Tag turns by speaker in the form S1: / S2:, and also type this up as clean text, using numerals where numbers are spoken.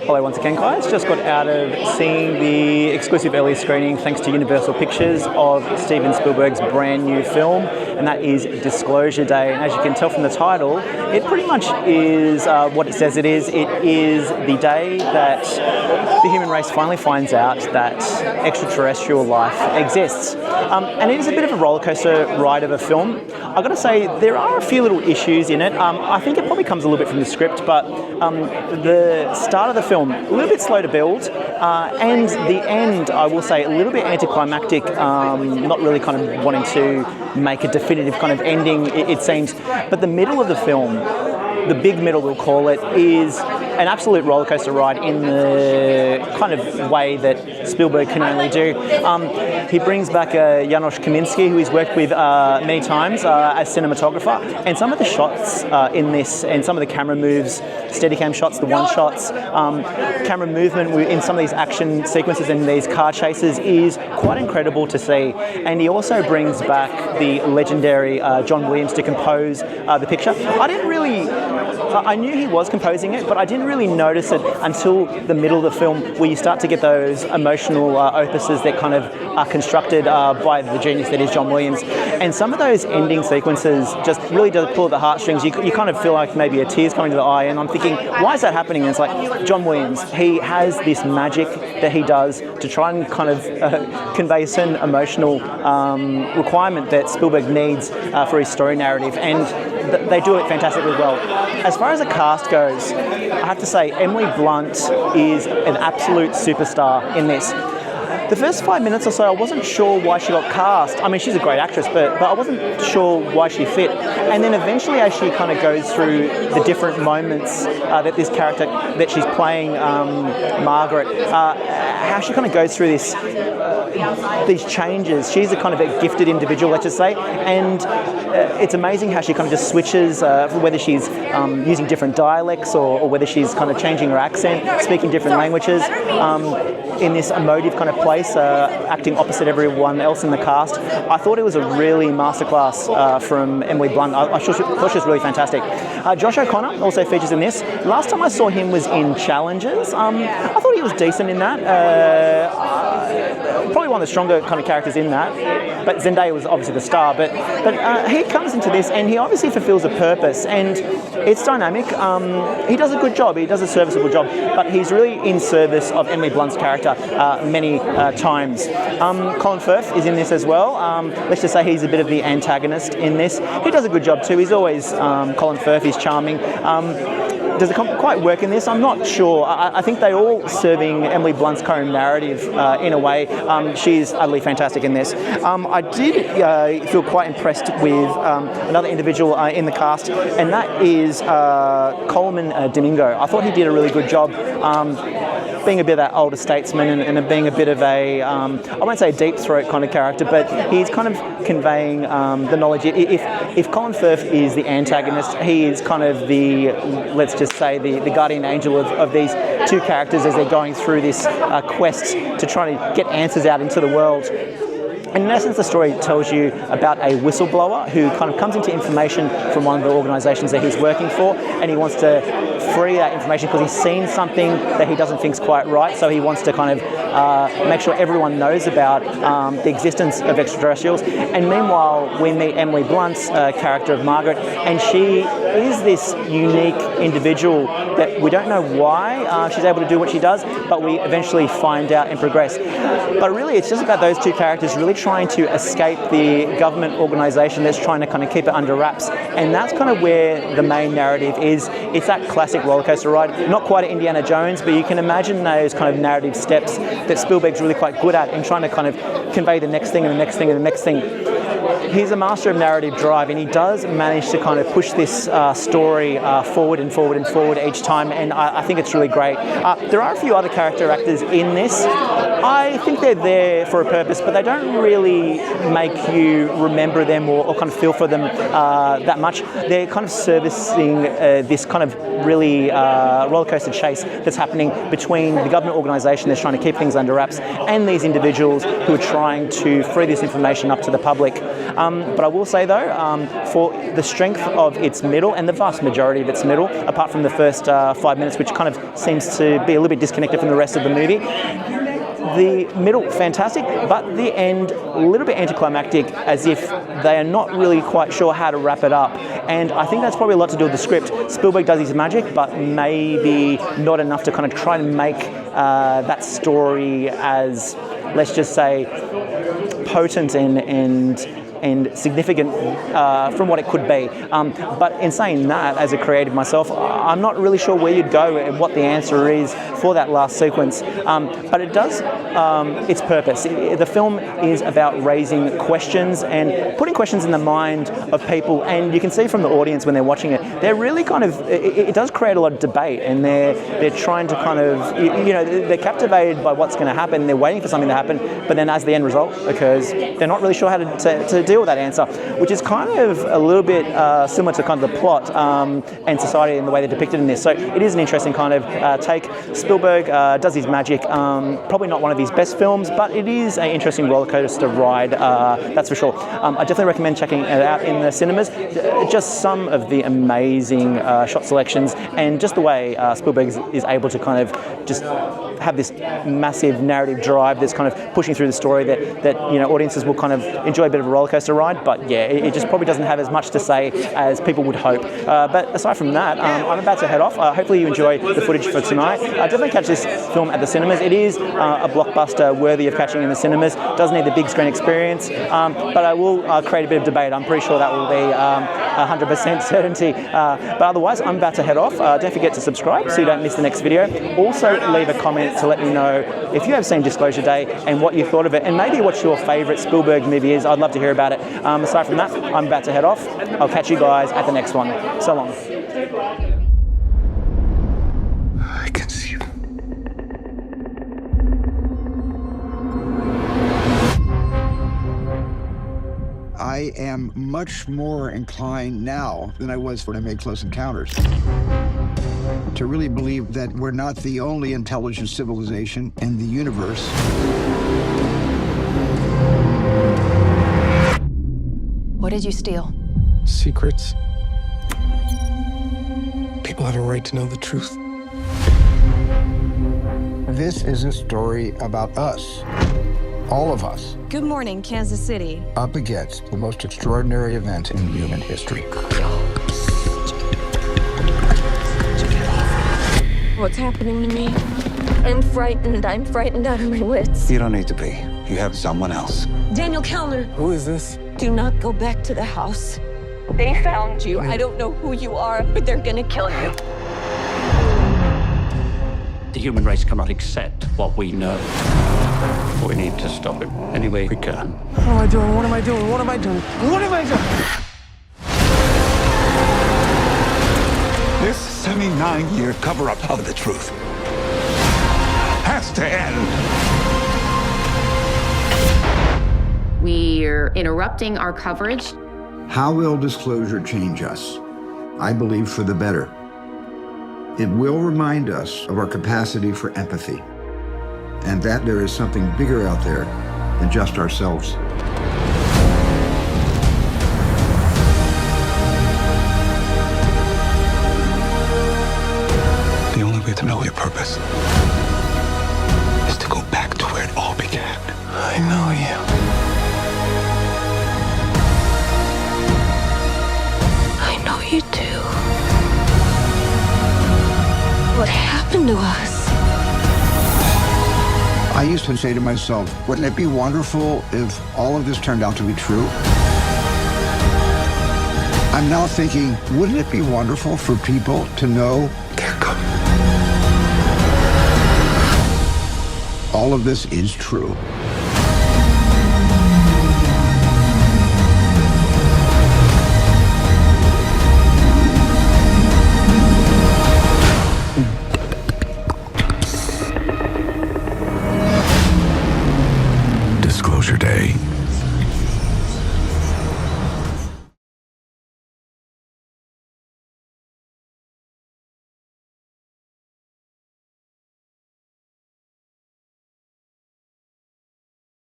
S1: Hello once again, guys. Just got out of seeing the exclusive early screening, thanks to Universal Pictures, of Steven Spielberg's brand new film, and that is Disclosure Day. And as you can tell from the title, it pretty much is what it says it is. It is the day that the human race finally finds out that extraterrestrial life exists. And it is a bit of a roller coaster ride of a film. I've got to say, there are a few little issues in it. I think it probably comes a little bit from the script, but the start of the film, a little bit slow to build, and the end, I will say, a little bit anticlimactic, not really kind of wanting to make a definitive kind of ending, it seems. But the middle of the film, the big middle we'll call it, is an absolute rollercoaster ride in the kind of way that Spielberg can only do. He brings back Janusz Kaminski, who he's worked with many times as cinematographer, and some of the shots in this, and some of the camera moves, Steadicam shots, the one shots, camera movement in some of these action sequences and these car chases is quite incredible to see. And he also brings back the legendary John Williams to compose the picture. I knew he was composing it, but I didn't really notice it until the middle of the film, where you start to get those emotional opuses that kind of are constructed by the genius that is John Williams. And some of those ending sequences just really does pull at the heartstrings. You kind of feel like maybe a tear's coming to the eye, and I'm thinking, why is that happening? And it's like, John Williams, he has this magic that he does to try and kind of convey a certain emotional requirement that Spielberg needs for his story narrative, and they do it fantastically well. As far as the cast goes, I have to say Emily Blunt is an absolute superstar in this. The first 5 minutes or so, I wasn't sure why she got cast. I mean, she's a great actress, but I wasn't sure why she fit. And then eventually, as she kind of goes through the different moments that this character that she's playing, Margaret, how she kind of goes through these changes. She's a kind of a gifted individual, let's just say, and it's amazing how she kind of just switches, whether she's using different dialects or whether she's kind of changing her accent, speaking different languages, in this emotive kind of place, acting opposite everyone else in the cast. I thought it was a really masterclass from Emily Blunt. I thought she was really fantastic. Josh O'Connor also features in this. Last time I saw him was in Challengers. I thought he was decent in that. Probably one of the stronger kind of characters in that. But Zendaya was obviously the star. But he comes into this and he obviously fulfills a purpose, and it's dynamic. He does a good job. He does a serviceable job. But he's really in service of Emily Blunt's character many times. Colin Firth is in this as well. Let's just say he's a bit of the antagonist in this. He does a good job too. He's always Colin Firth. He's charming. Does it quite work in this? I'm not sure. I think they're all serving Emily Blunt's current narrative in a way. She's utterly fantastic in this. I did feel quite impressed with another individual in the cast, and that is Colman, Domingo. I thought he did a really good job. Being a bit of that older statesman and being a bit of a, I won't say a deep throat kind of character, but he's kind of conveying the knowledge. If Colin Firth is the antagonist, he is kind of the, let's just say, the guardian angel of these two characters as they're going through this quest to try to get answers out into the world. And in essence, the story tells you about a whistleblower who kind of comes into information from one of the organisations that he's working for, and he wants to free that information because he's seen something that he doesn't think is quite right, so he wants to kind of make sure everyone knows about the existence of extraterrestrials. And meanwhile, we meet Emily Blunt's character of Margaret, and she is this unique individual that we don't know why she's able to do what she does, but we eventually find out and progress. But really, it's just about those two characters really trying to escape the government organisation that's trying to kind of keep it under wraps. And that's kind of where the main narrative is. It's that classic rollercoaster ride. Not quite Indiana Jones, but you can imagine those kind of narrative steps that Spielberg's really quite good at in trying to kind of convey the next thing and the next thing and the next thing. He's a master of narrative drive, and he does manage to kind of push this story forward and forward and forward each time, and I think it's really great. There are a few other character actors in this. I think they're there for a purpose, but they don't really make you remember them or kind of feel for them that much. They're kind of servicing this kind of really rollercoaster chase that's happening between the government organisation that's trying to keep things under wraps and these individuals who are trying to free this information up to the public. But I will say though, for the strength of its middle and the vast majority of its middle, apart from the first 5 minutes, which kind of seems to be a little bit disconnected from the rest of the movie, the middle, fantastic, but the end, a little bit anticlimactic, as if they are not really quite sure how to wrap it up. And I think that's probably a lot to do with the script. Spielberg does his magic, but maybe not enough to kind of try and make that story as, let's just say, potent and significant from what it could be. But in saying that, as a creative myself, I'm not really sure where you'd go and what the answer is for that last sequence. But it does its purpose. The film is about raising questions and putting questions in the mind of people, and you can see from the audience when they're watching it, they're really kind of, it does create a lot of debate, and they're trying to kind of, they're captivated by what's going to happen, they're waiting for something to happen, but then as the end result occurs, they're not really sure how to deal with that answer, which is kind of a little bit similar to kind of the plot and society and the way they're depicted in this. So it is an interesting kind of take. Spielberg does his magic. Probably not one of his best films, but it is an interesting roller coaster ride, that's for sure. I definitely recommend checking it out in the cinemas. Just some of the amazing shot selections, and just the way Spielberg is able to kind of just have this massive narrative drive that's kind of pushing through the story that audiences will kind of enjoy a bit of a roller coaster ride. But yeah, it just probably doesn't have as much to say as people would hope. But aside from that, I'm about to head off. Hopefully you enjoy the footage for tonight. Definitely catch this film at the cinemas. It is a blockbuster worthy of catching in the cinemas. Doesn't need the big screen experience, but I will create a bit of debate. I'm pretty sure that will be 100% certainty. But otherwise, I'm about to head off. Don't forget to subscribe so you don't miss the next video. Also, leave a comment to let me know if you have seen Disclosure Day and what you thought of it, and maybe what your favourite Spielberg movie is. I'd love to hear about it. Aside from that, I'm about to head off. I'll catch you guys at the next one. So long.
S2: I can see you.
S3: I am much more inclined now than I was when I made Close Encounters to really believe that we're not the only intelligent civilization in the universe.
S4: What did you steal?
S2: Secrets. People have a right to know the truth.
S3: This is a story about us. All of us.
S4: Good morning, Kansas City.
S3: Up against the most extraordinary event in human history.
S5: What's happening to me? I'm frightened. I'm frightened out of my wits.
S6: You don't need to be. You have someone else.
S5: Daniel Kellner.
S2: Who is this?
S5: Do not go back to the house. They found you. I don't know who you are, but they're gonna kill you.
S7: The human race cannot accept what we know. We need to stop it any way we can.
S2: What am I doing? What am I doing? What am I doing? What am I doing?
S6: This 79-year cover-up of the truth has to end.
S8: We're interrupting our coverage.
S3: How will disclosure change us? I believe for the better. It will remind us of our capacity for empathy, and that there is something bigger out there than just ourselves.
S6: The only way to know your purpose is to go back to where it all began.
S2: I know you.
S5: I know you do. What happened to us?
S3: I used to say to myself, wouldn't it be wonderful if all of this turned out to be true? I'm now thinking, wouldn't it be wonderful for people to know
S6: They're coming.
S3: all of this is true?